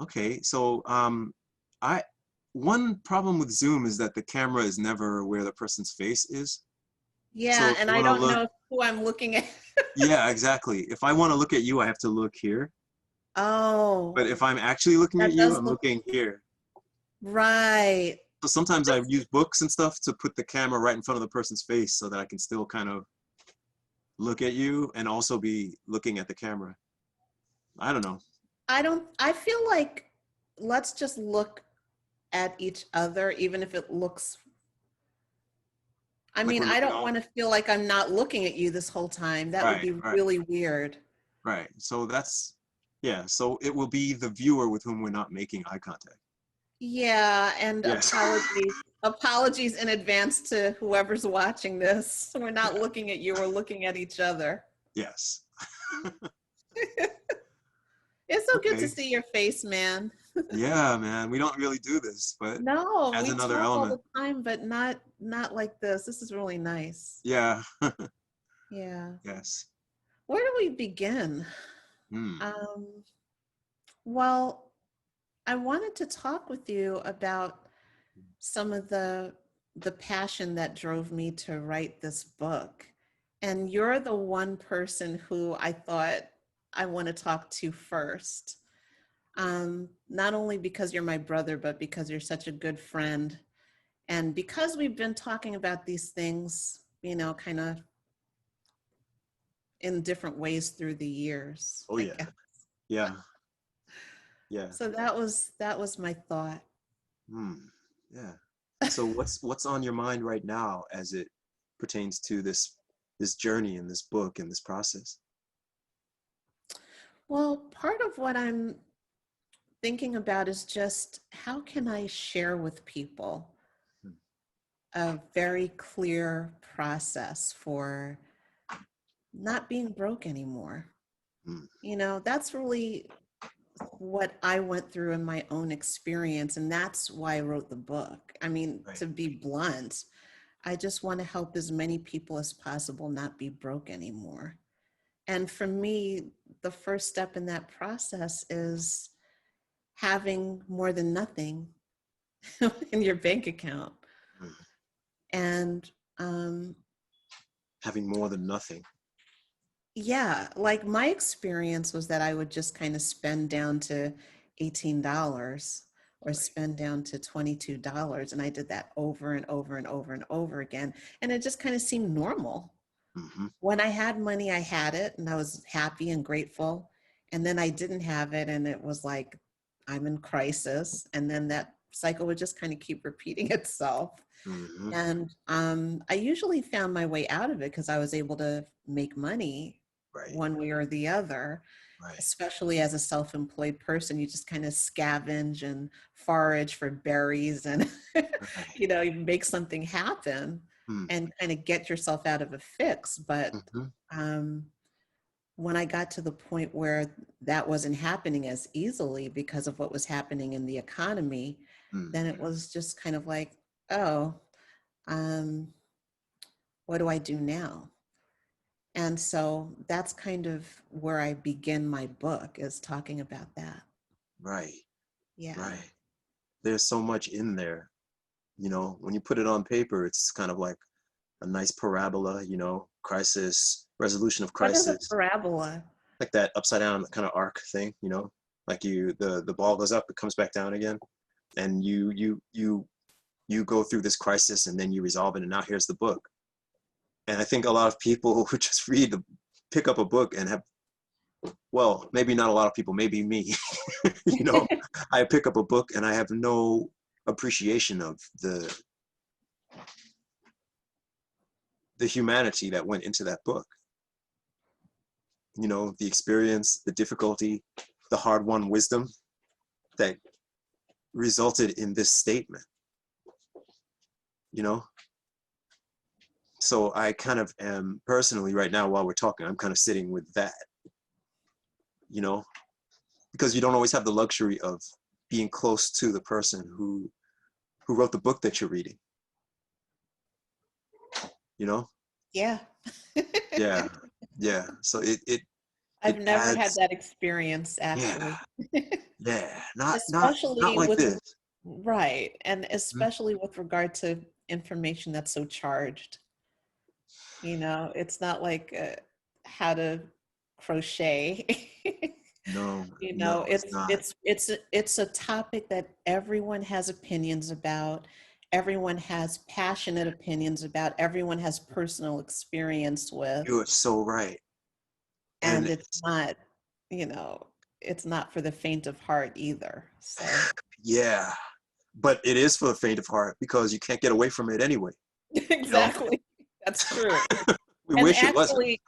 Okay, so I one problem with Zoom is that the camera is never where the person's face is. So Yeah, if and you I want to don't look, know who I'm looking at. yeah, exactly. If I want to look at you, I have to look here. Oh, But if I'm actually looking at that you, does I'm look looking here. right. So sometimes I use books and stuff to put the camera right in front of the person's face so that I can still kind of look at you and also be looking at the camera. I don't know. I feel like let's just look at each other, even if it looks, I Like mean, we're I looking don't all want to feel like I'm not looking at you this whole time. That would right, be right, really weird. right. So that's yeah. So it will be the viewer with whom we're not making eye contact. Yeah, and Yes. apologies in advance to whoever's watching this. We're not Yeah. looking at you, we're looking at each other. Yes. It's so good to Okay. see your face, man. Yeah, man. We don't really do this, but No, as we another talk all element. the time, but not like this. This is really nice. Yeah. Yeah. Yes. Where do we begin? Hmm. Um, well, I wanted to talk with you about some of the passion that drove me to write this book. And you're the one person who I thought I want to talk to first. Not only because you're my brother, but because you're such a good friend. And because we've been talking about these things, you know, kind of in different ways through the years, Oh I yeah. guess. Yeah. Yeah. So that was my thought. Hmm. Yeah. So what's on your mind right now as it pertains to this journey and this book and this process? Well, part of what I'm thinking about is just how can I share with people Hmm. a very clear process for not being broke anymore. Hmm. You know, that's really what I went through in my own experience. And that's why I wrote the book. I mean, Right. to be blunt, I just want to help as many people as possible not be broke anymore. And for me, the first step in that process is having more than nothing in your bank account. Hmm. And um, Having more than nothing. yeah, like my experience was that I would just kind of spend down to $18 or Right. spend down to $22. And I did that over and over and over and over again. And it just kind of seemed normal. Hmm. When I had money, I had it and I was happy and grateful. And then I didn't have it and it was like, I'm in crisis. And then that cycle would just kind of keep repeating itself. Hmm. And I usually found my way out of it because I was able to make money Right. one way or the other, Right. especially as a self-employed person. You just kind of scavenge and forage for berries and, Right. you know, you make something happen Hmm. and kind of get yourself out of a fix. But Hmm. um, when I got to the point where that wasn't happening as easily because of what was happening in the economy, Hmm. then it was just kind of like, oh, um, what do I do now? And so that's kind of where I begin my book is talking about that. Right. Yeah. Right. There's so much in there. When you put it on paper, it's kind of like a nice parabola, crisis, resolution of What is a crisis, parabola? like that upside down kind of arc thing, like the ball goes up, it comes back down again, and you go through this crisis and then you resolve it, and now here's the book. And I think a lot of people who just pick up a book and have, well, maybe not a lot of people, maybe me, you know, I pick up a book and I have no appreciation of the humanity that went into that book. The experience, the difficulty, the hard-won wisdom that resulted in this statement, you know? So I kind of am personally right now while we're talking, I'm kind of sitting with that, you know, because you don't always have the luxury of being close to the person who wrote the book that you're reading, you know? Yeah. Yeah. Yeah. So it I've It never had adds, that experience yeah, actually. yeah, not Especially like with, this. right, and Mhm. especially with regard to information that's so charged. It's not like how to crochet. No, no, it's not. It's a topic that everyone has opinions about, everyone has passionate opinions about, everyone has personal experience with, You are so right. and And it's not, you know, it's not for the faint of heart either. So yeah, but it is for the faint of heart because you can't get away from it anyway. You know, exactly, that's true. we And wish it wasn't.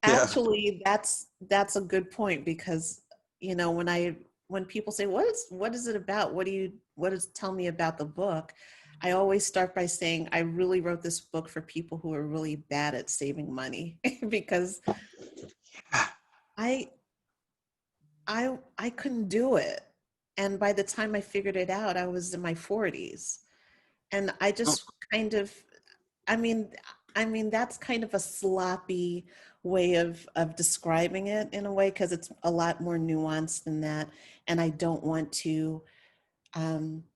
Yeah. actually that's a good point, because when people say what is it about, tell me about the book, I always start by saying I really wrote this book for people who are really bad at saving money because I I couldn't do it, and by the time I figured it out I was in my 40s, and I Oh, just kind of, I mean, that's kind of a sloppy way of describing it in a way, because it's a lot more nuanced than that. And I don't want to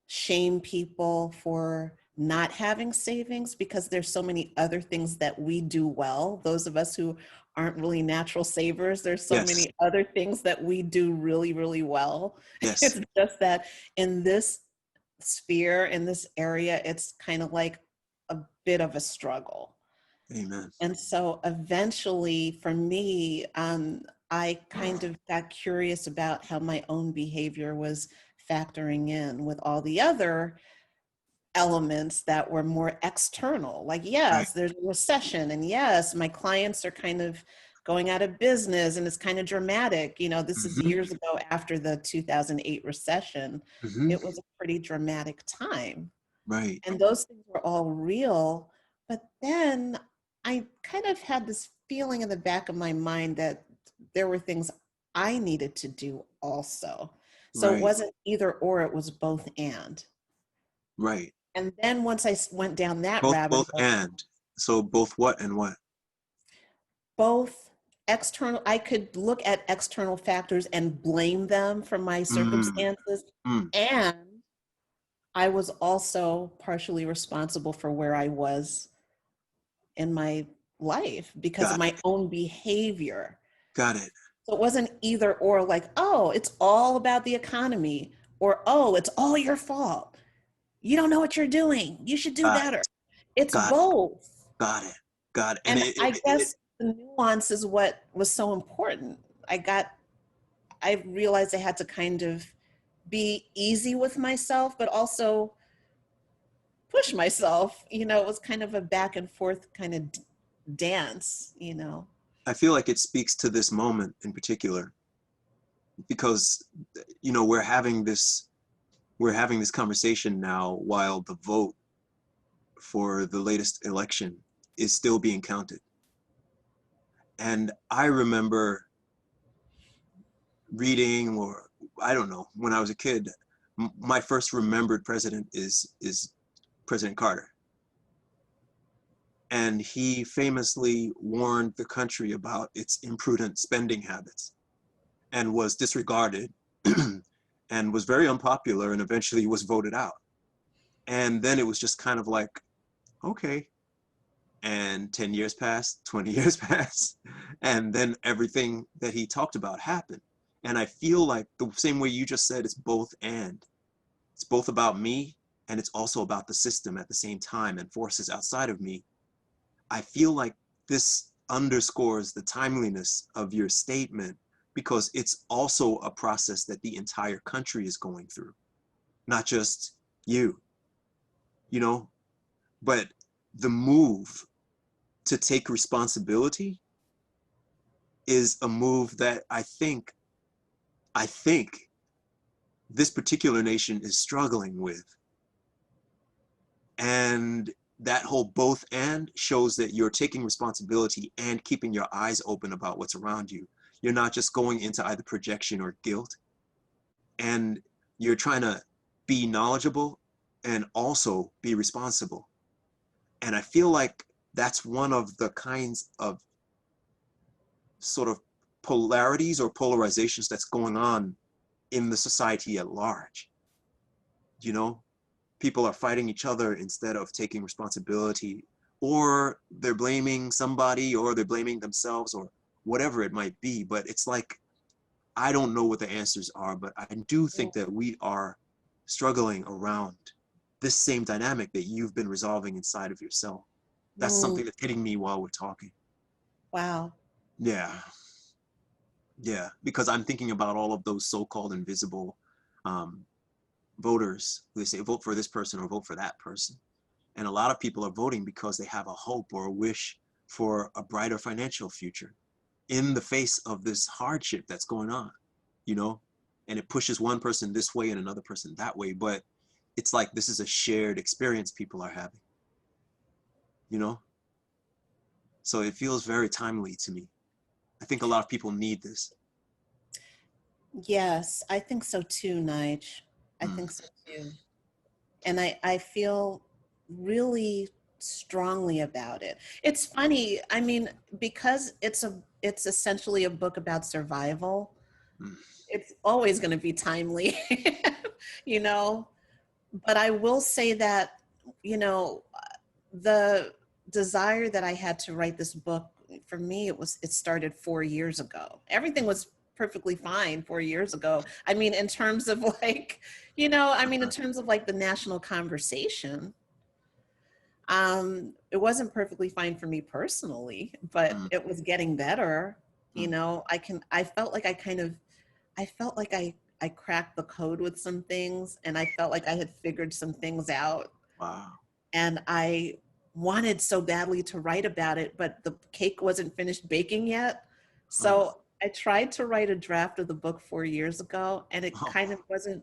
shame people for not having savings, because there's so many other things that we do well. Those of us who aren't really natural savers, there's so yes, many other things that we do really, really well. yes. It's just that in this sphere, in this area, it's kind of like a bit of a struggle. Amen. And so eventually for me, I kind of got curious about how my own behavior was factoring in with all the other elements that were more external. Like, Right. yes, there's a recession, and yes, my clients are kind of going out of business, and it's kind of dramatic. This is Hmm. years ago after the 2008 recession. Hmm. It was a pretty dramatic time. Right. And those things were all real. But then I kind of had this feeling in the back of my mind that there were things I needed to do also. So it Right. wasn't either or, it was both and. Right. And then once went down that rabbit Both hole, and. So both what and what? both external, I could look at external factors and blame them for my Mm, circumstances. mm. And I was also partially responsible for where I was in my life because of Got my it. own behavior. Got it. So it wasn't either or, like, oh, it's all about the economy, or oh, it's all your fault. You don't know what you're doing. You should do Got better. it. It's Got it. both. Got it. Got it. And And I guess the nuance is what was so important. I realized I had to kind of be easy with myself, but also push myself. It was kind of a back and forth kind of dance. I feel like it speaks to this moment in particular because we're having this conversation now while the vote for the latest election is still being counted. And I remember reading, or I don't know, when I was a kid, my first remembered president is President Carter. And he famously warned the country about its imprudent spending habits and was disregarded and was very unpopular and eventually was voted out. And then it was just kind of like, okay. And 10 years passed, 20 years passed, and then everything that he talked about happened. And I feel like the same way you just said, it's both and. It's both about me and it's also about the system at the same time and forces outside of me. I feel like this underscores the timeliness of your statement because it's also a process that the entire country is going through, not just you, you know, but the move to take responsibility is a move that I think this particular nation is struggling with. And that whole both and shows that you're taking responsibility and keeping your eyes open about what's around you. You're not just going into either projection or guilt. And you're trying to be knowledgeable and also be responsible. And I feel like that's one of the kinds of sort of polarities or polarizations that's going on in the society at large. You know, people are fighting each other instead of taking responsibility, or they're blaming somebody, or they're blaming themselves, or whatever it might be. But it's like, I don't know what the answers are, but I do think that we are struggling around this same dynamic that you've been resolving inside of yourself. That's something that's hitting me while we're talking. Wow. Yeah. Yeah. Because I'm thinking about all of those so-called invisible voters who they say vote for this person or vote for that person. And a lot of people are voting because they have a hope or a wish for a brighter financial future in the face of this hardship that's going on, you know, and it pushes one person this way and another person that way. But it's like, this is a shared experience people are having, you know? So it feels very timely to me. I think a lot of people need this. Yes, I think so too, Nige. I Mm, think so too. And I feel really strongly about it. It's funny, I mean, because it's essentially a book about survival, mm, it's always going to be timely, you know. But I will say that, you know, the desire that I had to write this book, for me, it started 4 years ago. Everything was perfectly fine 4 years ago. I mean, in terms of like, you know, I mean, in terms of like the national conversation, it wasn't perfectly fine for me personally, but mm, it was getting better. You mm. know, I felt like I felt like I cracked the code with some things, and I felt like I had figured some things out, Wow. and I wanted so badly to write about it, but the cake wasn't finished baking yet. Oh, So I tried to write a draft of the book 4 years ago, and it oh, kind of wasn't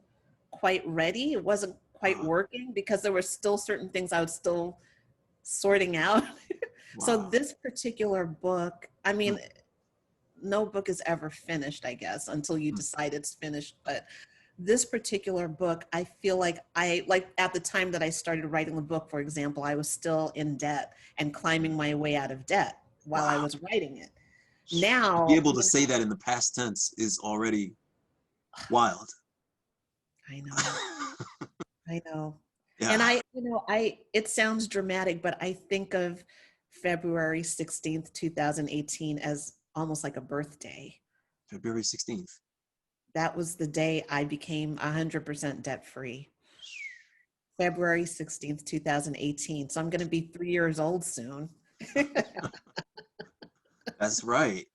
quite ready. It wasn't quite wow. working because there were still certain things I was still sorting out. So Wow. this particular book, I Mm, mean, no book is ever finished, I guess, until you mm, decide it's finished. But this particular book, I feel like like at the time that I started writing the book, for example, I was still in debt and climbing my way out of debt while I wow. was writing it. To be Now, able to you say that in the past tense is already wild. know, I know, I know. And Yeah. it sounds dramatic, but I think of February 16th, 2018 as almost like a birthday. February 16th. That was the day I became 100% debt free. February 16th, 2018. So I'm going to be 3 years old soon. That's right.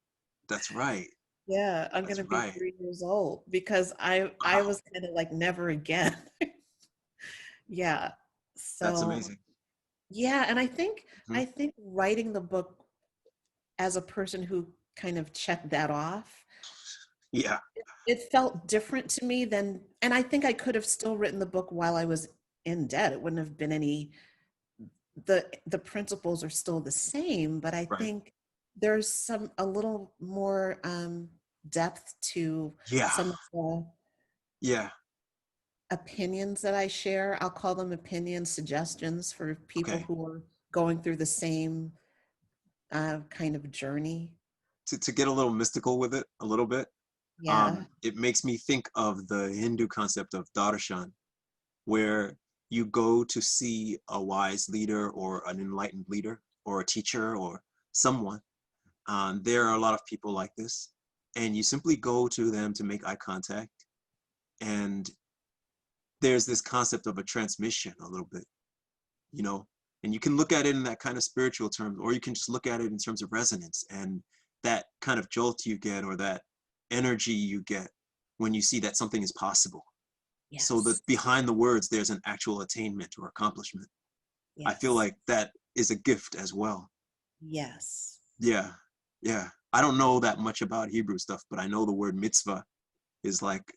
That's right. Yeah, I'm going That's to be right. 3 years old because I Wow. was kind of like never again. Yeah. That's So amazing. yeah, and Mhm. I think writing the book as a person who kind of checked that off, Yeah. it felt different to me than, and I think I could have still written the book while I was in debt. It wouldn't have been any, the principles are still the same, but I Right. think there's a little more depth to Yeah. some of the Yeah. opinions that I share. I'll call them opinions, suggestions for people Okay. who are going through the same kind of journey. To get a little mystical with it a little bit, Yeah. it makes me think of the Hindu concept of darshan, where you go to see a wise leader or an enlightened leader or a teacher or someone. There are a lot of people like this, and you simply go to them to make eye contact, and there's this concept of a transmission a little bit, you know, and you can look at it in that kind of spiritual terms, or you can just look at it in terms of resonance and that kind of jolt you get or that energy you get when you see that something is possible. So that Yes. behind the words, there's an actual attainment or accomplishment. I feel Yes. like that is a gift as well. Yes. Yeah. Yeah. I don't know that much about Hebrew stuff, but I know the word mitzvah is like,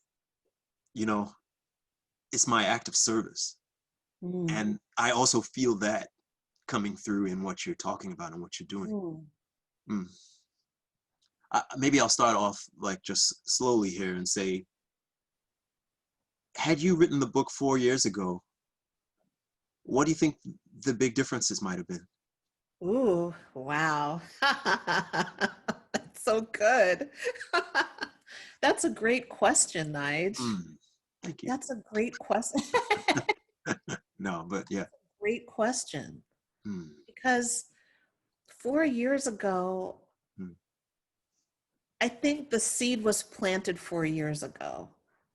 you know, it's my act of service. Mm. And I also feel that coming through in what you're talking about and what you're doing. Mm. Mm. Maybe I'll start off like just slowly here and say, had you written the book 4 years ago, what do you think the big differences might have been? Ooh, wow. That's so good. That's a great question, Nige. Thank you. That's a great question. No, but yeah. Great question. Mm, Because 4 years ago, mm. I think the seed was planted 4 years ago.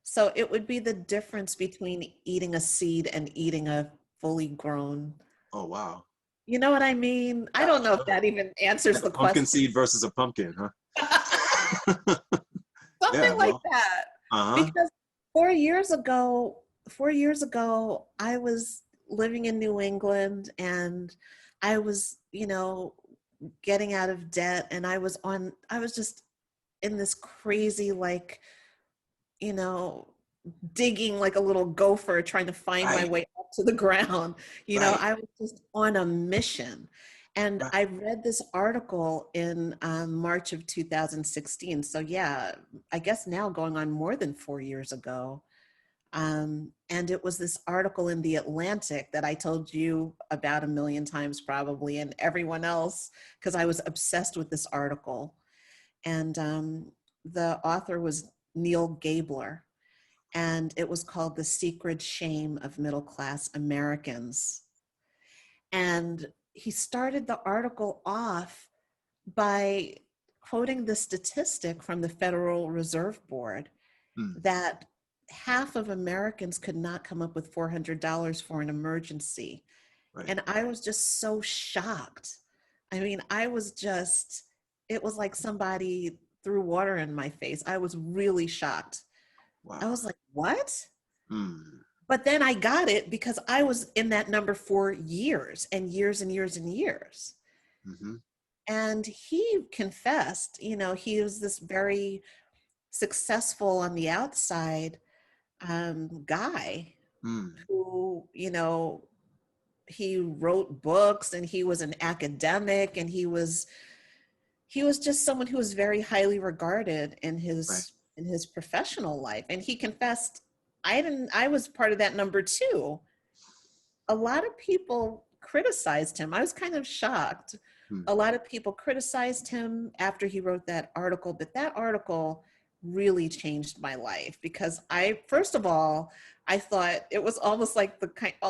So it would be the difference between eating a seed and eating a fully grown. Oh, wow. You know what I mean? I Yeah, don't know if sure. that even answers Like a the pumpkin question. seed versus a pumpkin, huh? Yeah, Something like well, that. uh-huh. Because 4 years ago, 4 years ago, I was living in New England and I was, getting out of debt and I was just in this crazy, like, you know, digging like a little gopher trying to find my Right, way up to the ground. right, I was just on a mission. And right. I read this article in March of 2016. So, yeah, I guess now going on more than 4 years ago. And it was this article in The Atlantic that I told you about a million times probably, and everyone else, because I was obsessed with this article. And the author was Neil Gabler, and it was called The Secret Shame of Middle Class Americans. And he started the article off by quoting the statistic from the Federal Reserve Board Mm, that half of Americans could not come up with $400 for an emergency. right. And I was just so shocked. I mean, it was like somebody threw water in my face. I was really shocked. I Wow. was like, what? Mm, But then I got it because I was in that number for years and years and years and years. mm-hmm. And he confessed, he was this very successful on the outside guy Mm, who, he wrote books and he was an academic and he was just someone who was very highly regarded in right. his professional life. And he confessed, I was part of that number too. A lot of people criticized him. I was kind of shocked. Mm, A lot of people criticized him after he wrote that article, but that article really changed my life because first of all, I thought it was almost like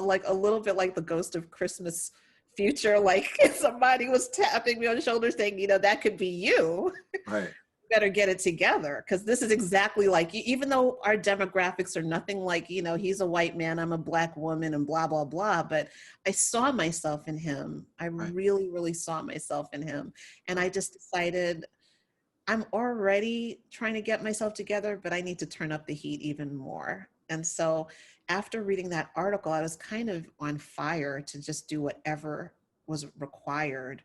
like a little bit like the Ghost of Christmas Future, like somebody was tapping me on the shoulder saying, that could be you. right. Better get it together because this is exactly like you, even though our demographics are nothing like, he's a white man, I'm a black woman and blah, blah, blah. But I saw myself in him. I Right. really, really saw myself in him. And I just decided I'm already trying to get myself together, but I need to turn up the heat even more. And so after reading that article, I was kind of on fire to just do whatever was required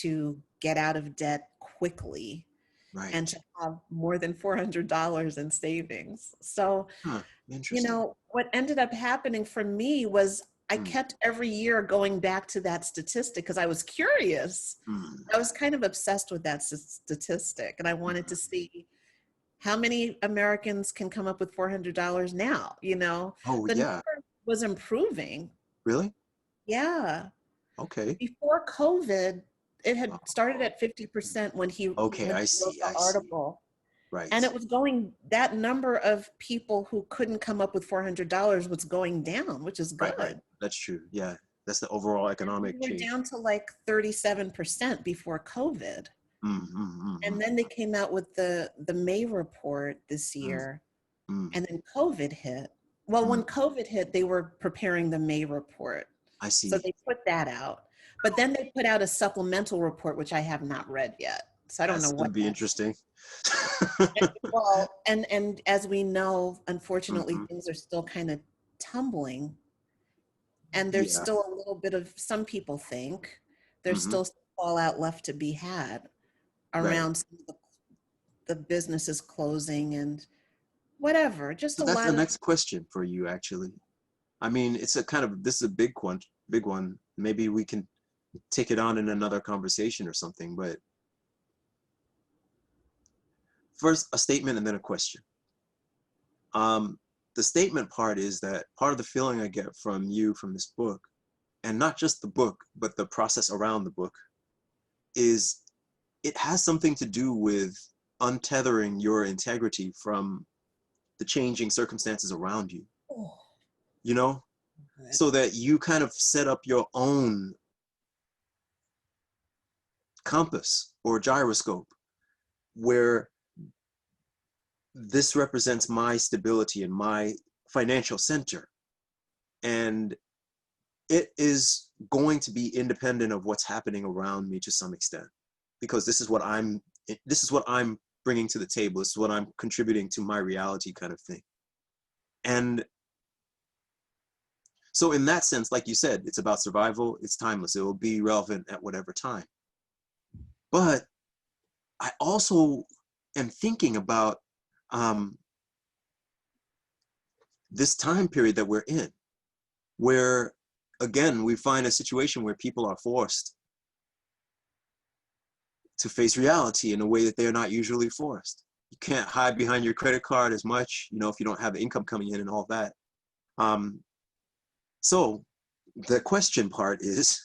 to get out of debt quickly and Right. to have more than $400 in savings. So, Huh. Interesting. what ended up happening for me was I Mm, kept every year going back to that statistic because I was curious. mm, I was kind of obsessed with that statistic and I wanted to see how many Americans can come up with $400 now, oh, the yeah. number was improving. Really? Yeah. Okay. Before COVID, it had started Oh, at 50% when he okay. I wrote see. the I see. article. Right. And it was that number of people who couldn't come up with $400 was going down, which is Right. Right. good. That's true. Yeah. That's the overall And we economic were change. down to like 37% before COVID. Mm, mm, mm, And mm, then they came out with the May report this mm, year, mm, and then COVID hit. Well, mm. when COVID hit, they were preparing the May report. I So see. they put that out. But then they put out a supplemental report, which I have not read yet. So I don't know That's going what to be that. interesting. Well, and as we know, unfortunately, Hmm. things are still kind of tumbling, and there's Yeah. still a little bit of, some people think there's Hmm. still some fallout left to be had Right. around some of the businesses closing and whatever. Just So a that's the lot of. next question for you, actually. I mean, it's a kind of, this is a big one, big one. Maybe we can take it on in another conversation or something, but first a statement and then a question. Um, the statement part is that part of the feeling I get from you from this book, and not just the book, but the process around the book, is it has something to do with untethering your integrity from the changing circumstances around you, Oh, you know, good. so that you kind of set up your own compass or gyroscope where this represents my stability and my financial center. And it is going to be independent of what's happening around me to some extent, because this is what I'm bringing to the table. This is what I'm contributing to my reality, kind of thing. And so in that sense, like you said, it's about survival. It's timeless. It will be relevant at whatever time. But I also am thinking about this time period that we're in, where again, we find a situation where people are forced to face reality in a way that they're not usually forced. You can't hide behind your credit card as much, you know, if you don't have income coming in and all that. So the question part is,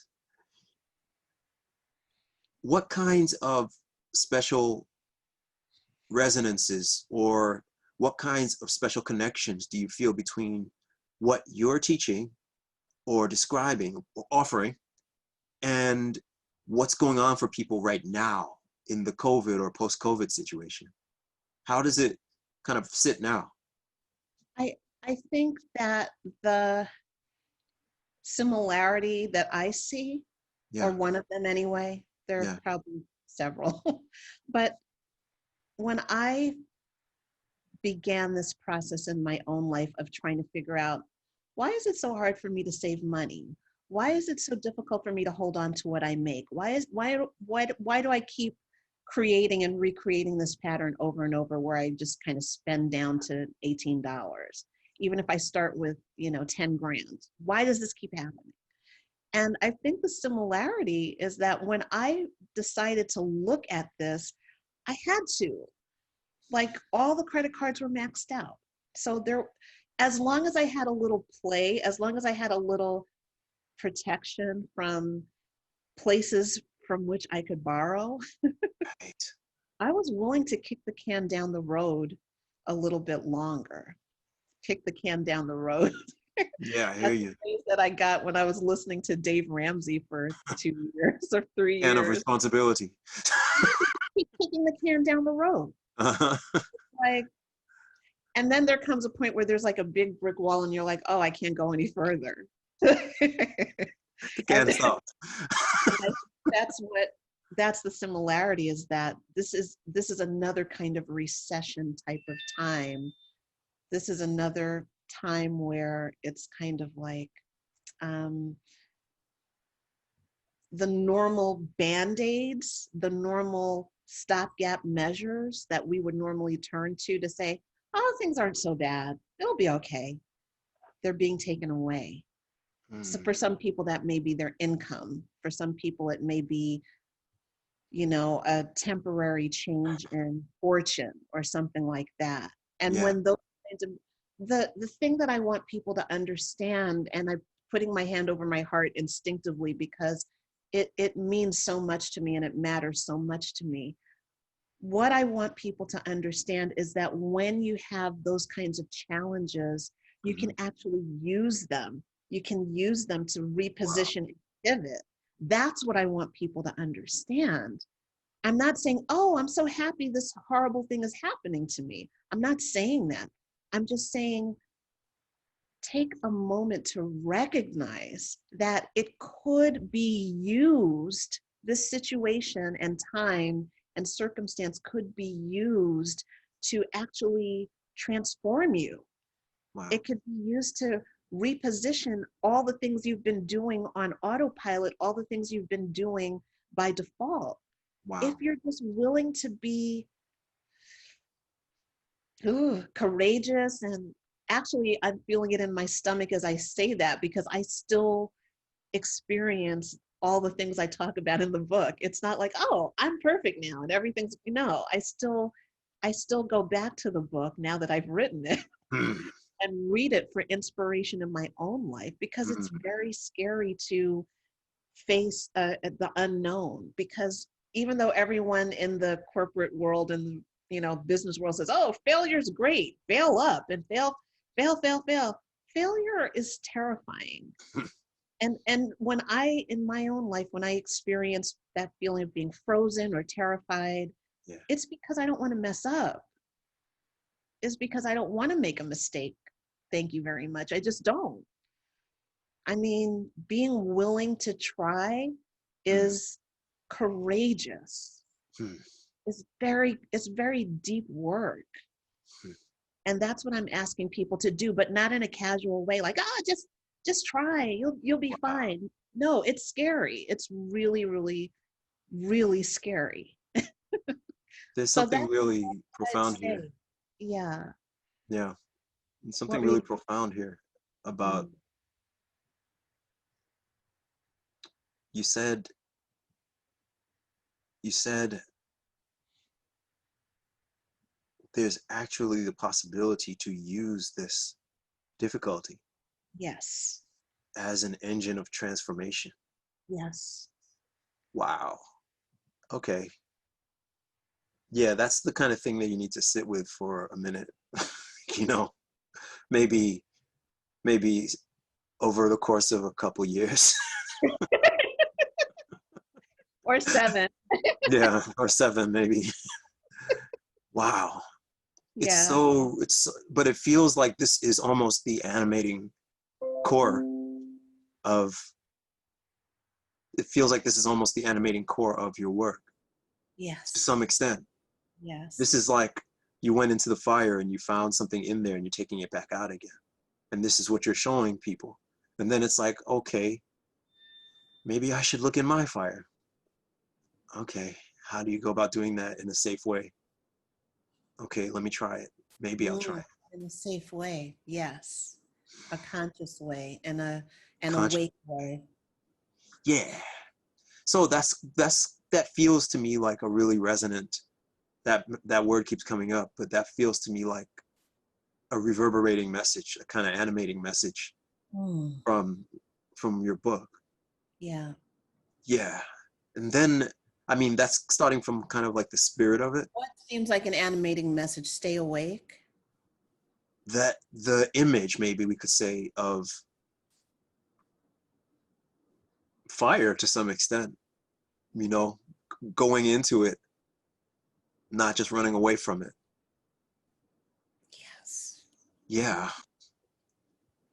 what kinds of special resonances or what kinds of special connections do you feel between what you're teaching or describing or offering and what's going on for people right now in the COVID or post-COVID situation? How does it kind of sit now? I think that the similarity that I see, or Yeah, one of them anyway, there are yeah. probably several, but when I began this process in my own life of trying to figure out, why is it so hard for me to save money? Why is it so difficult for me to hold on to what I make? Why do I keep creating and recreating this pattern over and over where I just kind of spend down to $18, even if I start with, 10 grand? Why does this keep happening? And I think the similarity is that when I decided to look at this, I had to. Like, all the credit cards were maxed out. So there, as long as I had a little play, as long as I had a little protection from places from which I could borrow, Right. I was willing to kick the can down the road a little bit longer. Kick the can down the road. Yeah, I hear That's the you. phrase that I got when I was listening to Dave Ramsey for 2 years or 3 Can of years. responsibility. Keep kicking the can down the road. Uh-huh. Like, and then there comes a point where there's like a big brick wall and you're like, oh, I can't go any further. The And can stopped. I think that's the similarity, is that this is another kind of recession type of time. This is another time where it's kind of like um, the normal band-aids, the normal stopgap measures that we would normally turn to say, oh, things aren't so bad, it'll be okay. They're being taken away. So Hmm. for some people, that may be their income. For some people, it may be, a temporary change in fortune or something like that. And Yeah. when those kinds of, the thing that I want people to understand, and I'm putting my hand over my heart instinctively because it means so much to me and it matters so much to me. What I want people to understand is that when you have those kinds of challenges, you can Mhm. actually use them. You can use them to Wow. reposition and pivot. That's what I want people to understand. I'm not saying, oh, I'm so happy this horrible thing is happening to me. I'm not saying that. I'm just saying, take a moment to recognize that it could be used, this situation and time and circumstance could be used to actually transform you. Wow. It could be used to reposition all the things you've been doing on autopilot, all the things you've been doing by default. If Wow. you're just willing to be courageous, and actually I'm feeling it in my stomach as I say that, because I still experience all the things I talk about in the book. It's not like, oh, I'm perfect now and everything's, I still go back to the book now that I've written it Hmm. and read it for inspiration in my own life, because it's Hmm. very scary to face the unknown, because even though everyone in the corporate world and, you know, business world says, oh, failure's great, fail up and fail. Failure is terrifying. And when in my own life, when I experience that feeling of being frozen or terrified, Yeah. it's because I don't want to mess up. It's because I don't want to make a mistake. Thank you very much. I just don't. I mean, being willing to try is courageous. It's very deep work. And that's what I'm asking people to do, but not in a casual way, like, just try, you'll be fine. No, it's scary. It's really, really, really scary. There's So something that's really what I'd profound say. here. Yeah. Yeah. There's What something were really you? profound here about, you said, there's actually the possibility to use this difficulty Yes. as an engine of transformation. Yes. Wow. Okay. Yeah, that's the kind of thing that you need to sit with for a minute. You know, maybe over the course of a couple years. Or 7. Yeah, or 7 maybe. Wow. Yeah. But it feels like this is almost the animating core of, it feels like this is almost the animating core of your work to Yes. some extent. This Yes. is like you went into the fire and you found something in there and you're taking it back out again. And this is what you're showing people. And then it's like, okay, maybe I should look in my fire. Okay, how do you go about doing that in a safe way? Okay, let me try it. Maybe I'll try it. In a safe way. Yes. A conscious way and an Conscious. awake way. Yeah. So that feels to me like a really resonant, that word keeps coming up, but that feels to me like a reverberating message, a kind of animating message from your book. Yeah. Yeah. And then, I mean, that's starting from kind of like the spirit of it. What seems like an animating message? Stay awake. That the image, maybe we could say, of fire to some extent, you know, going into it, not just running away from it. Yes. Yeah.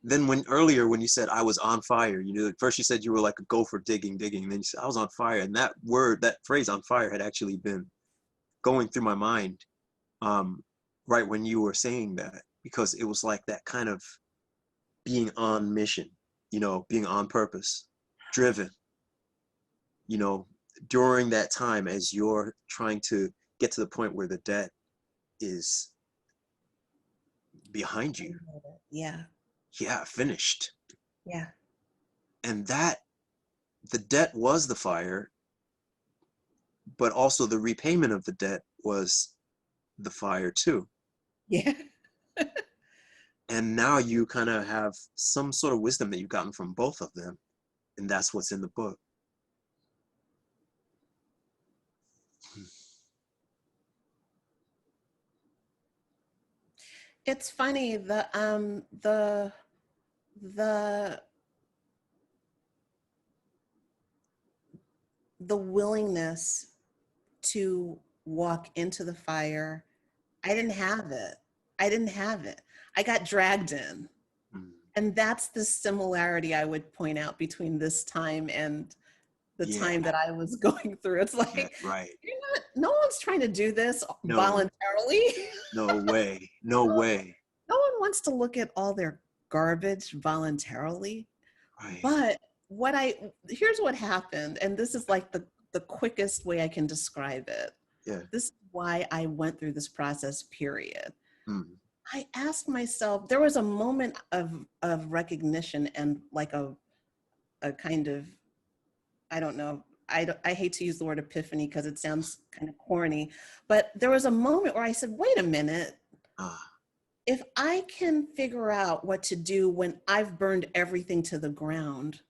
Then when you said I was on fire, you knew, at first you said you were like a gopher digging, and then you said I was on fire. And that phrase on fire had actually been going through my mind right when you were saying that, because it was like that kind of being on mission, you know, being on purpose, driven, you know, during that time as you're trying to get to the point where the debt is behind you. Yeah. Yeah, finished. Yeah. And that the debt was the fire, but also the repayment of the debt was the fire too. Yeah. And now you kind of have some sort of wisdom that you've gotten from both of them. And that's what's in the book. It's funny, the the willingness to walk into the fire, I didn't have it. I didn't have it. I got dragged in. Mm. And that's the similarity I would point out between this time and the Yeah, time that I was going through. It's like, yeah, right. no one's trying to do this No, voluntarily. no way. No way. No one wants to look at all their garbage voluntarily. Right. But here's what happened, and this is like the quickest way I can describe it. Yeah. This is why I went through this process, period. Mm. I asked myself, there was a moment of recognition and like a kind of, I don't know, I hate to use the word epiphany because it sounds kind of corny, but there was a moment where I said, wait a minute, Ah. if I can figure out what to do when I've burned everything to the ground,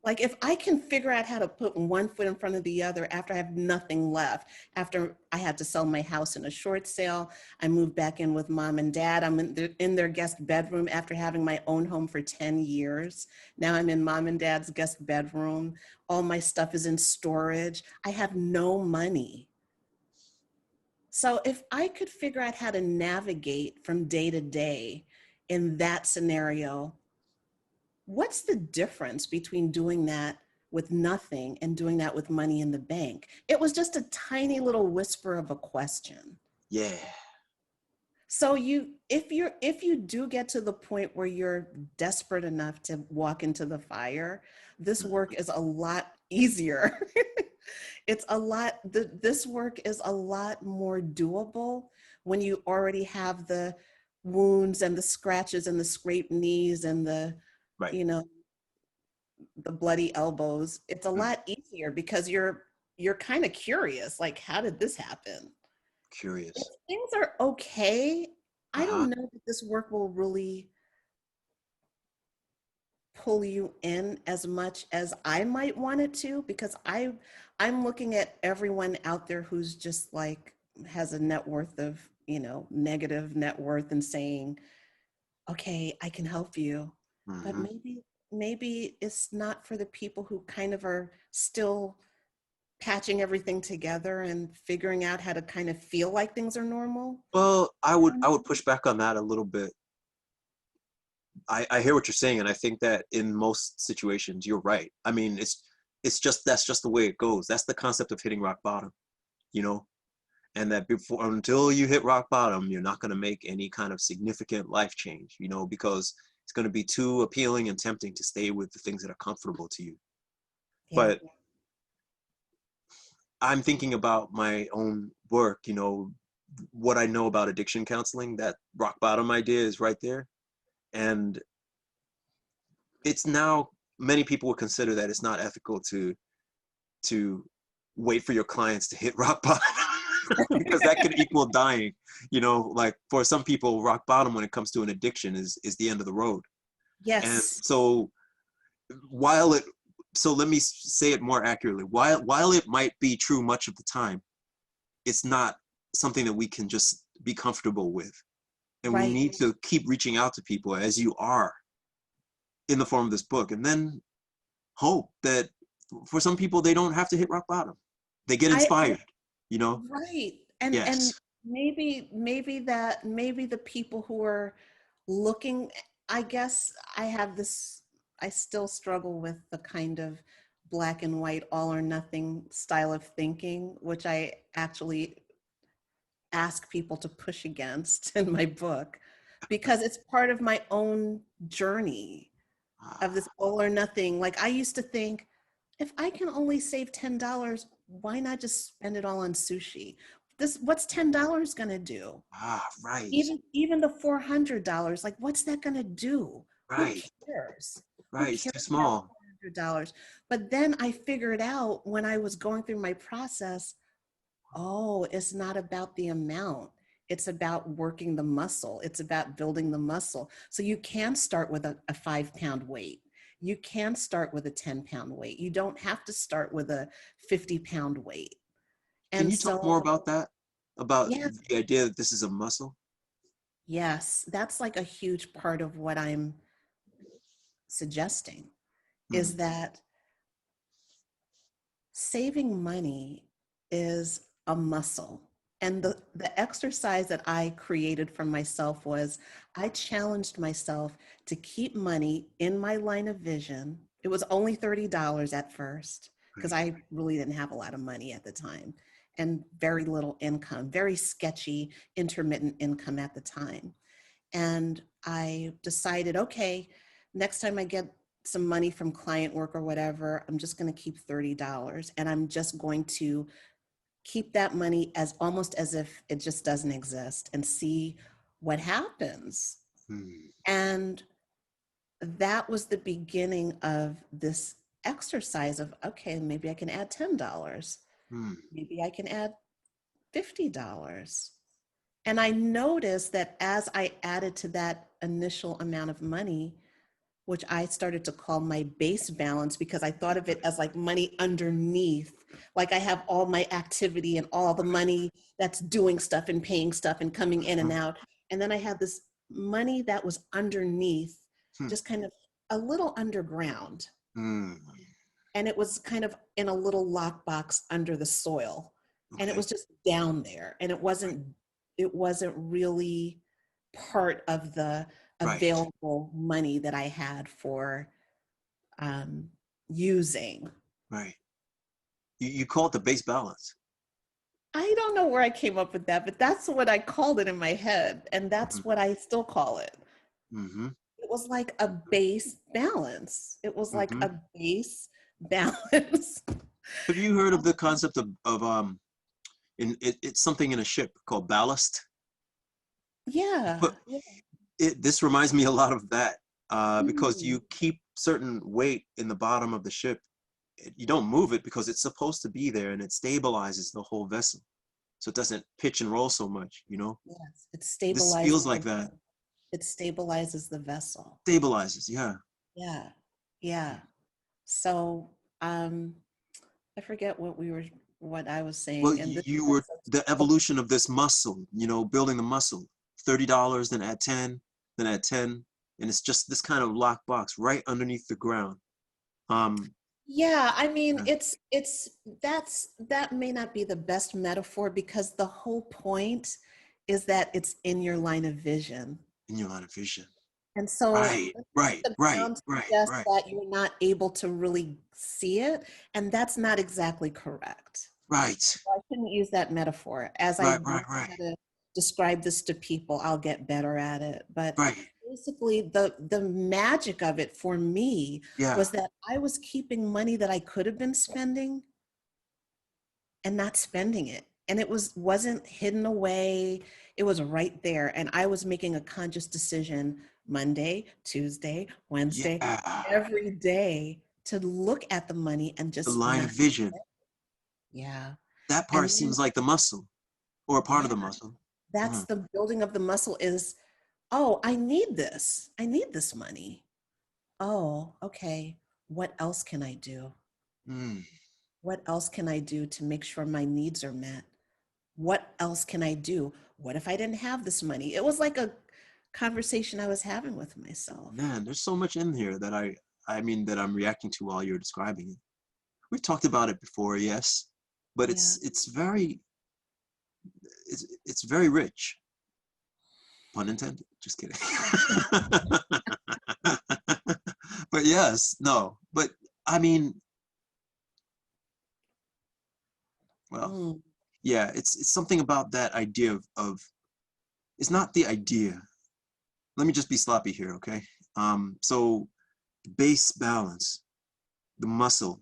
Like if I can figure out how to put one foot in front of the other after I have nothing left, after I had to sell my house in a short sale, I moved back in with mom and dad. I'm in their guest bedroom after having my own home for 10 years. Now I'm in mom and dad's guest bedroom. All my stuff is in storage. I have no money. So if I could figure out how to navigate from day to day in that scenario, what's the difference between doing that with nothing and doing that with money in the bank? It was just a tiny little whisper of a question. Yeah. So if you do get to the point where you're desperate enough to walk into the fire, this work is a lot easier. This work is a lot more doable when you already have the wounds and the scratches and the scraped knees and the, Right. you know, the bloody elbows. It's a Mm. lot easier because you're kind of curious, like, how did this happen? If Curious. things are okay, I Uh-huh. don't know that this work will really pull you in as much as I might want it to, because I'm looking at everyone out there who's just like has a net worth of, negative net worth, and saying, okay, I can help you. But Hmm. maybe it's not for the people who kind of are still patching everything together and figuring out how to kind of feel like things are normal. Well, I I would don't I would know. push back on that a little bit. I hear what you're saying, and I think that in most situations you're right. I mean, it's just that's just the way it goes. That's the concept of hitting rock bottom, you know, and that before until you hit rock bottom, you're not going to make any kind of significant life change, because it's going to be too appealing and tempting to stay with the things that are comfortable to you. Yeah. But I'm thinking about my own work, what I know about addiction counseling, that rock bottom idea is right there. And it's now many people would consider that it's not ethical to wait for your clients to hit rock bottom because that could equal dying. Like for some people, rock bottom when it comes to an addiction is the end of the road. And Yes. so while it so let me say it more accurately. While it might be true much of the time, it's not something that we can just be comfortable with. And we Right. need to keep reaching out to people as you are in the form of this book, and then hope that for some people they don't have to hit rock bottom. They get I inspired, you know? Right. And Yes. maybe the people who are looking, I guess I still struggle with the kind of black and white, all or nothing style of thinking, which I actually ask people to push against in my book, because it's part of my own journey of this Ah, all or nothing. Like I used to think, if I can only save $10, why not just spend it all on sushi? What's $10 gonna do? right. Even the $400, like what's that gonna do? Who Right. cares? Who Right. It's cares too about small. $400? But then I figured out when I was going through my process, oh, it's not about the amount. It's about working the muscle. It's about building the muscle. So you can start with a 5 pound weight. You can start with a 10 pound weight. You don't have to start with a 50 pound weight. Can And you talk so, more about that? About yes, the idea that this is a muscle? yes, that's like a huge part of what I'm suggesting, Hmm. is that saving money is a muscle. And the exercise that I created for myself was, I challenged myself to keep money in my line of vision. It was only $30 at first, because Right. I really didn't have a lot of money at the time and very little income, very sketchy intermittent income at the time. And I decided, okay, next time I get some money from client work or whatever, I'm just going to keep $30, and I'm just going to keep that money as almost as if it just doesn't exist and see what happens. Hmm. And that was the beginning of this exercise of, okay, maybe I can add $10. Hmm. Maybe I can add $50. And I noticed that as I added to that initial amount of money, which I started to call my base balance because I thought of it as like money underneath. Like I have all my activity and all the money that's doing stuff and paying stuff and coming in and Mhm. out. And then I had this money that was underneath, Hmm. just kind of a little underground. Hmm. And it was kind of in a little lockbox under the soil. And it Okay. was just down there. And it wasn't really part of the Right. available money that I had for using. Right. You call it the base balance. I don't know where I came up with that, but that's what I called it in my head. And that's what I still call it. Mm-hmm. It was like a base balance. It was like Mm-hmm. a base balance. Have you heard of the concept of it's something in a ship called ballast? Yeah. But Yeah. this reminds me a lot of that because Mm. you keep certain weight in the bottom of the ship. You don't move it because it's supposed to be there, and it stabilizes the whole vessel, so it doesn't pitch and roll so much. Yes. This feels like that. It stabilizes the vessel. Stabilizes, yeah. Yeah. Yeah. So I forget what I was Well, saying. And this you were concept the of, evolution of this muscle, building the muscle. $30, then add 10, then add 10, and it's just this kind of lockbox right underneath the ground. Um, yeah, I mean, yeah, that may not be the best metaphor because the whole point is that it's in your line of vision. in your line of vision. And so Right, underneath right, the right, ground right, suggests right, that you're not able to really see it, and that's not exactly correct. right, I shouldn't use that metaphor. As I right, learn right, right, how to describe this to people, I'll get better at it. But right. basically, the magic of it for me Yeah, was that I was keeping money that I could have been spending and not spending it. And it wasn't hidden away. It was right there. And I was making a conscious decision Monday, Tuesday, Wednesday, yeah. every day to look at the money and The just line not. of vision. Yeah. That And part then, seems like the muscle, or a part of yeah, the muscle. that's Mhm. the building of the muscle is, oh, I need this. I need this money. Oh, okay. What else can I do? Mm. What else can I do to make sure my needs are met? What else can I do? What if I didn't have this money? It was like a conversation I was having with myself. Man, there's so much in here that that I'm reacting to while you're describing it. We've talked about it before, yes, but Yeah. it's very rich. Pun intended. Just kidding. But yes, no, but I mean, well, Mm, yeah, it's something about that idea of it's not the idea. Let me just be sloppy here, okay? So base balance, the muscle,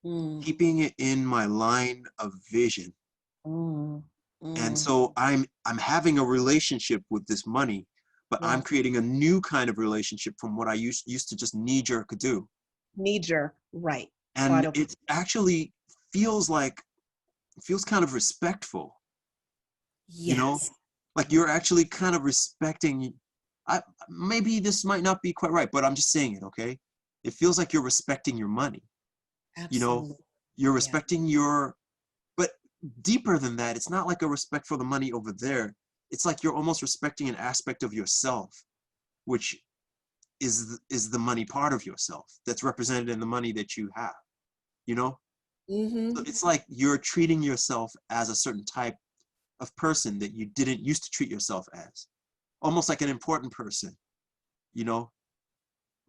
mm, keeping it in my line of vision. mm, And mm. so I'm having a relationship with this money, but Yeah. I'm creating a new kind of relationship from what I used to just knee jerk do. Knee jerk. Right. And Auto. it actually feels feels kind of respectful, you know? Yes. Like you're actually kind of respecting. I maybe this might not be quite right, but I'm just saying it, okay? It feels like you're respecting your money, you know? Absolutely. You're Yeah. respecting your, but deeper than that, it's not like a respect for the money over there. It's like you're almost respecting an aspect of yourself, which is the money part of yourself that's represented in the money that you have, you know? So Mm-hmm. it's like you're treating yourself as a certain type of person that you didn't used to treat yourself as, almost like an important person, you know,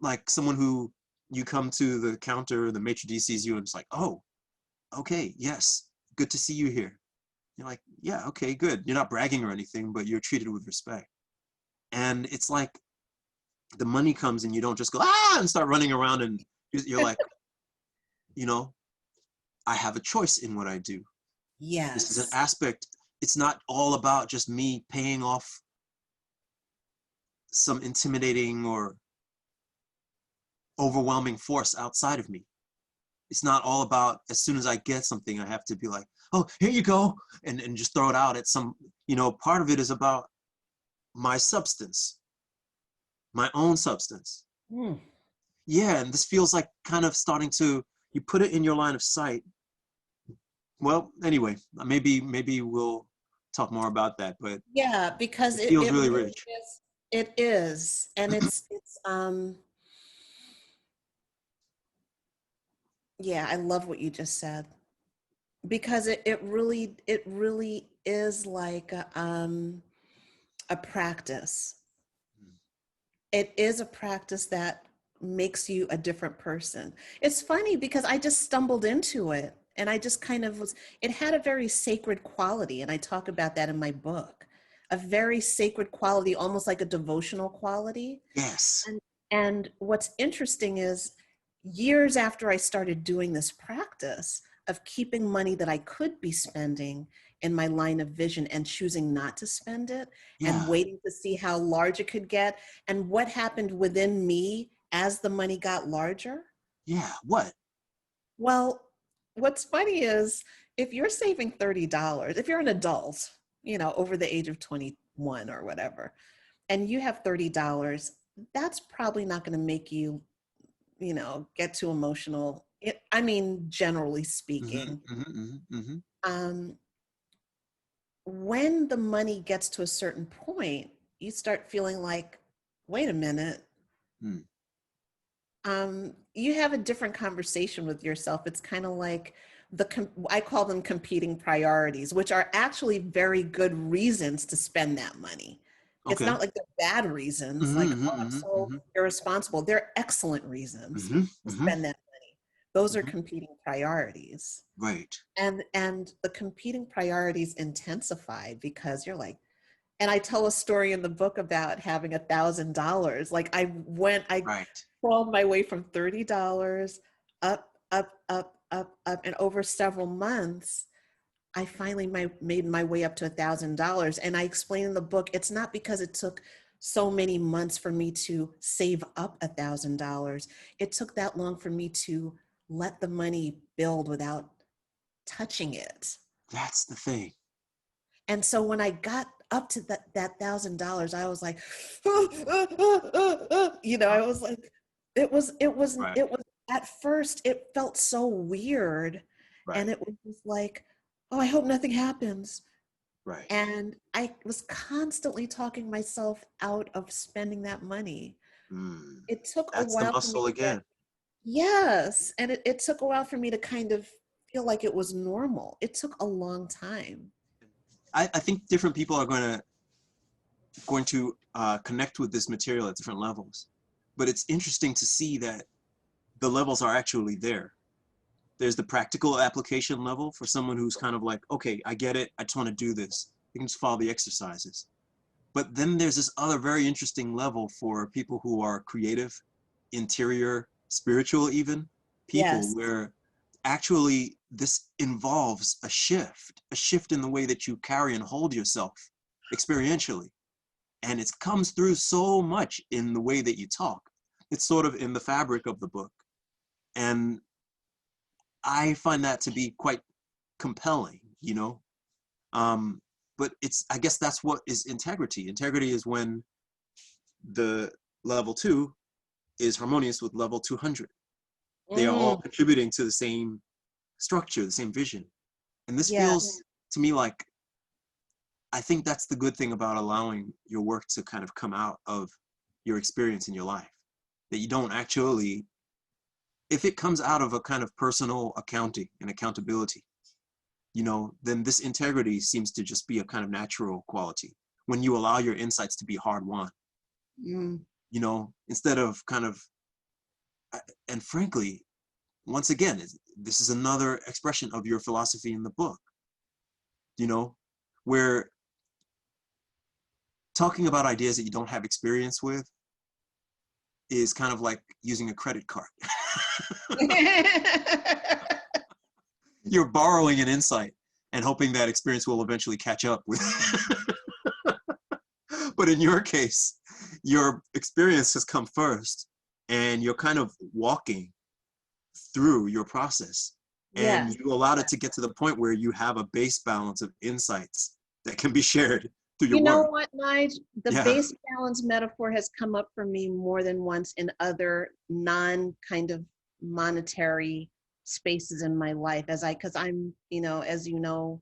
like someone who you come to the counter, the maitre d sees you and it's like, oh, okay, yes, good to see you here. You're like, yeah, okay, good. You're not bragging or anything, but you're treated with respect. And it's like the money comes and you don't just go and start running around, and you're like, you know, I have a choice in what I do. This is an Yes. aspect. It's not all about just me paying off some intimidating or overwhelming force outside of me. It's not all about as soon as I get something, I have to be like, oh, here you go, and just throw it out at some, part of it is about my substance, my own substance. Mm. Yeah, and this feels like kind of starting to, you put it in your line of sight. Well, anyway, maybe we'll talk more about that, but Yeah, because it feels it really really rich. is. It is. And it's yeah, I love what you just said. Because it really is like a practice. It is a practice that makes you a different person. It's funny because I just stumbled into it and I just kind of was, it had a very sacred quality. And I talk about that in my book, a very sacred quality, almost like a devotional quality. Yes. And, and what's interesting is years after I started doing this practice of keeping money that I could be spending in my line of vision and choosing not to spend it and Yeah. waiting to see how large it could get and what happened within me as the money got larger. Yeah. What? Well, what's funny is if you're saving $30, if you're an adult, over the age of 21 or whatever, and you have $30, that's probably not going to make you, get too emotional. I mean, generally Mm-hmm, speaking. mm-hmm, mm-hmm, Um, when the money gets to a certain point, you start feeling like, wait a minute, mm-hmm. you have a different conversation with yourself. It's kind of like I call them competing priorities, which are actually very good reasons to spend that money. It's Okay. not like they're bad reasons, like, Mm-hmm, oh, I'm mm-hmm, so mm-hmm, irresponsible. They're excellent reasons mm-hmm, to mm-hmm, spend that money. Those are mm-hmm. competing priorities. Right. And the competing priorities intensify because you're like, and I tell a story in the book about having $1,000. Like I Right. crawled my way from $30 up, up, up, up, up. And over several months, I finally made my way up to $1,000. And I explain in the book, it's not because it took so many months for me to save up $1,000. It took that long for me to let the money build without touching it. That's the thing. And so when I got up to that $1,000, I was like, I was like, Right. it was at first it felt so weird, and Right. it was just like, oh, I hope nothing happens. Right. And I was constantly talking myself out of spending that money. Mm. It took a That's the while for me muscle to get, again. yes, and it took a while for me to kind of feel like it was normal. It took a long time. I think different people are going to connect with this material at different levels. But it's interesting to see that the levels are actually there. There's the practical application level for someone who's kind of like, okay, I get it. I just want to do this. You can just follow the exercises. But then there's this other very interesting level for people who are creative, interior, spiritual, even people, Yes. where actually this involves a shift in the way that you carry and hold yourself experientially. And it comes through so much in the way that you talk. It's sort of in the fabric of the book. And I find that to be quite compelling. Um, but I guess that's what is integrity. Integrity is when the level 2 is harmonious with level 200. They are all Mm, contributing to the same structure, the same vision. And this yes. feels to me like, I think that's the good thing about allowing your work to kind of come out of your experience in your life. That you don't actually, if it comes out of a kind of personal accounting and accountability, then this integrity seems to just be a kind of natural quality when you allow your insights to be hard won, Mm, instead of kind of, and frankly, once again, this is another expression of your philosophy in the book, you know, where talking about ideas that you don't have experience with is kind of like using a credit card. You're borrowing an insight and hoping that experience will eventually catch up with. But in your case, your experience has come first and you're kind of walking through your process, and yes. you allowed it to get to the point where you have a base balance of insights that can be shared through your You know work. what, Nige? The Yeah. base balance metaphor has come up for me more than once in other non kind of monetary spaces in my life because I'm, as you know,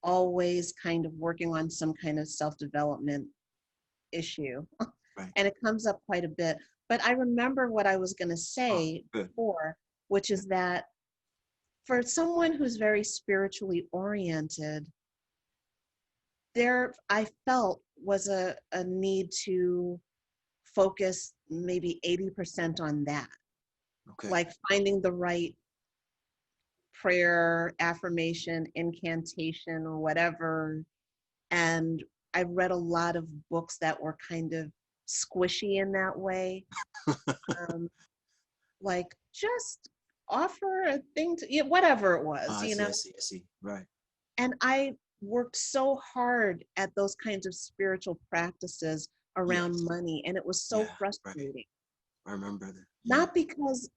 always kind of working on some kind of self-development issue. Right. And it comes up quite a bit. But I remember what I was going to Oh, say good. before, which Yeah. is that for someone who's very spiritually oriented, there I felt was a need to focus maybe 80% on that, Okay. like finding the right prayer, affirmation, incantation, or whatever. And I read a lot of books that were kind of squishy in that way. Um, like just offer a thing to, yeah, whatever it was, I see. I see. I see. Right. And I worked so hard at those kinds of spiritual practices around Yes. money, and it was so Yeah. Right. frustrating. I remember that. Yeah. Not because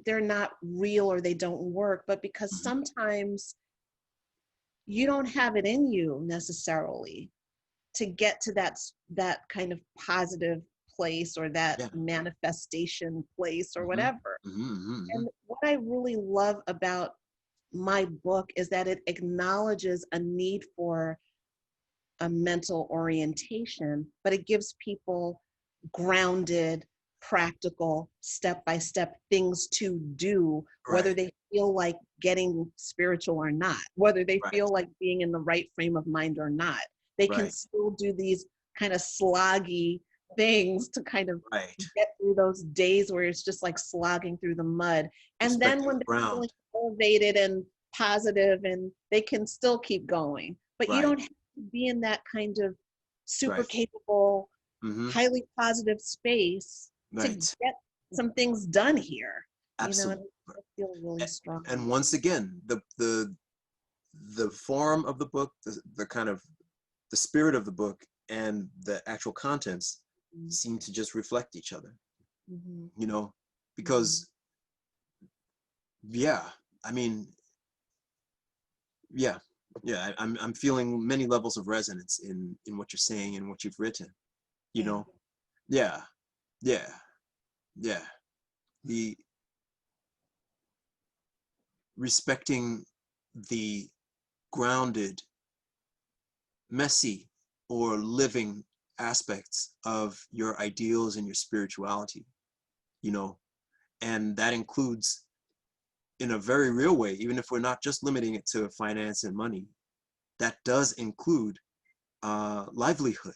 they're not real or they don't work, but because Hmm. sometimes you don't have it in you necessarily to get to that kind of positive place or that Yeah. manifestation place or Hmm. whatever. Hmm. Hmm. And what I really love about my book is that it acknowledges a need for a mental orientation, but it gives people grounded, practical, step by step things to do, whether Right. they feel like getting spiritual or not, whether they Right. feel like being in the right frame of mind or not. They can Right. still do these kind of sloggy things to kind of Right. get through those days where it's just like slogging through the mud. And then Respecting when the they're feeling ground. elevated and positive, and they can still keep going. But you Right. don't have to be in that kind of super Right. capable, Hmm. highly positive space to Right. get some things done here. And Absolutely. I feel really A- strong. And once again, the form of the book, the kind of the spirit of the book, and the actual contents seem to just reflect each other. Mm-hmm. You know, Mm-hmm. because yeah, I mean, yeah, yeah, I'm feeling many levels of resonance in what you're saying and what you've written. You Yeah. know, yeah, yeah, yeah. The respecting the grounded, messy, or living aspects of your ideals and your spirituality, you know, and that includes in a very real way, even if we're not just limiting it to finance and money, that does include livelihood.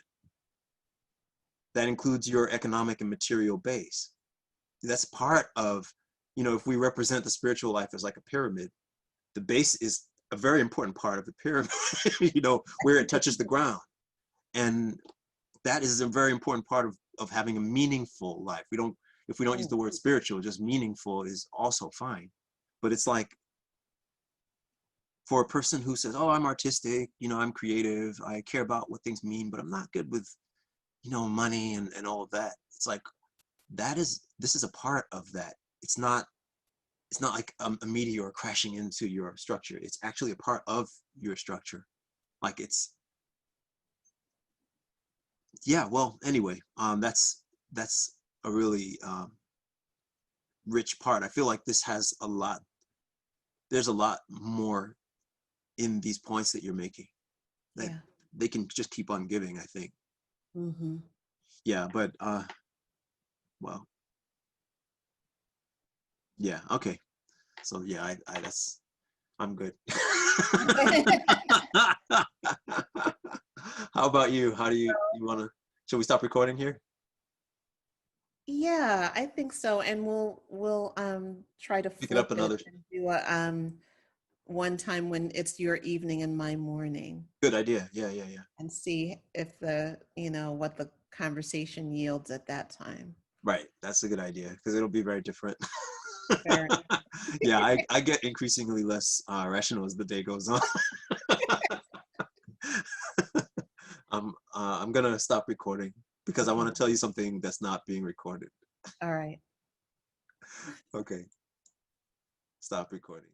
That includes your economic and material base. That's part of, if we represent the spiritual life as like a pyramid, the base is a very important part of the pyramid, where it touches the ground. And that is a very important part of having a meaningful life. If we don't use Mm. the word spiritual, just meaningful is also fine. But it's like for a person who says, oh, I'm artistic, I'm creative, I care about what things mean, but I'm not good with, money and all of that. It's like, this is a part of that. It's not like a meteor crashing into your structure. It's actually a part of your structure. Like yeah, well, anyway, that's a really rich part. I feel like there's a lot more in these points that you're making that Yeah. they can just keep on giving, I think. Mm-hmm. Yeah, but well, yeah, okay. So yeah, I'm good. How about you? How do you want to, should we stop recording here? Yeah, I think so. And we'll try to Pick it up flip it another. and do a one time when it's your evening and my morning, Good idea. Yeah, yeah, yeah. and see if what the conversation yields at that time. Right. That's a good idea because it'll be very different. Fair Yeah, I get increasingly less rational as the day goes on. I'm gonna stop recording because I want Okay. to tell you something that's not being recorded. All right. Okay, stop recording.